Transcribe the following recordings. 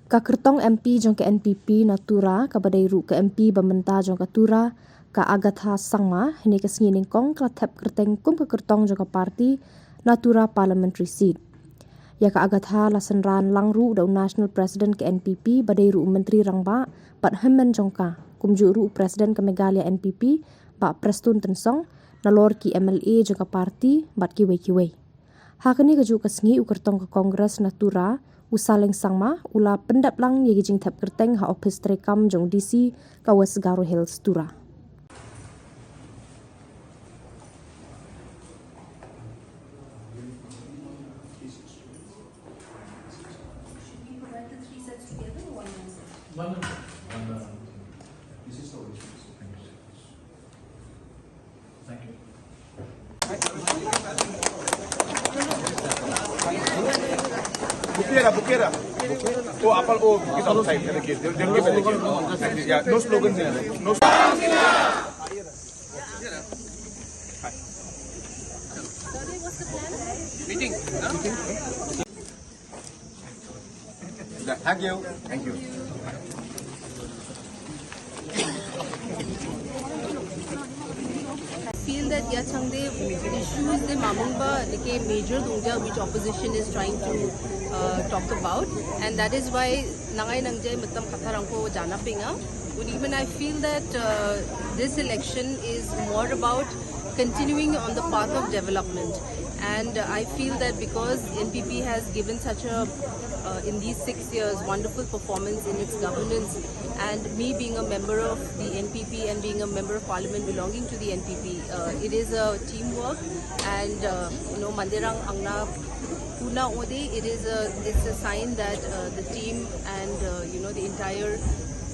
Ka Kyrtong MP jong ke NPP na Tura ka badai ru ke MP bamenta jong ka Tura ka Agatha Samla hini ke sngining kong ka Thep Kyrteng kum ka Kyrtong jong ka parti na Tura parliamentary seat. Ya ka Agatha la senran lang ru da national president ke NPP badai ru menteri rangba pat hemmen jong ka kum ju ru president ke Meghalaya NPP ba Prestun Tensong na lor ki MLA jong ka parti bat kiwe. Hakani ka ju ka sngi u Kyrtong ka kongres na Tura usaleng sangma ula pendap lang ye jing Thep Kyrteng ha office trekam jong DC ka West Garo Hills Tura. Thank you. Bukera. Oh, apal. Oh, kita outside. They'll give it again. Yeah, no slogans in it. No. Meeting. Thank you. Thank you. Feel that yachangde issues the mamungba like a major dungja which opposition is trying to talk about, and that is why nangai nangjay matam katharangko jana pinga. But even I feel that this election is more about continuing on the path of development, and I feel that because NPP has given such a in these 6 years wonderful performance in its governance, and me being a member of the NPP and being a member of parliament belonging to the NPP, it is a teamwork, and mandirang angna puna ode, it's a sign that the team and the entire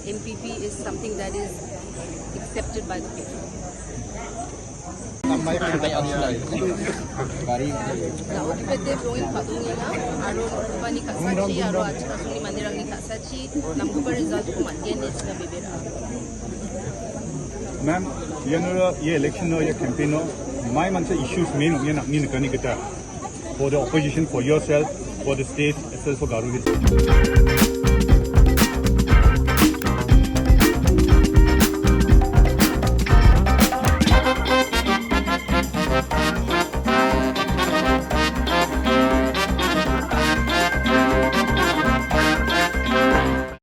NPP is something that is accepted by the people. Naudipete point padungnya aro bani kasachi aro achasuni mandirang ni kasachi namgupa result ko matyen na bibera. Ma'am, ये election or your campaign my man say issues main ni kani kita for the opposition, for yourself, for the state, as well for Garo Hills.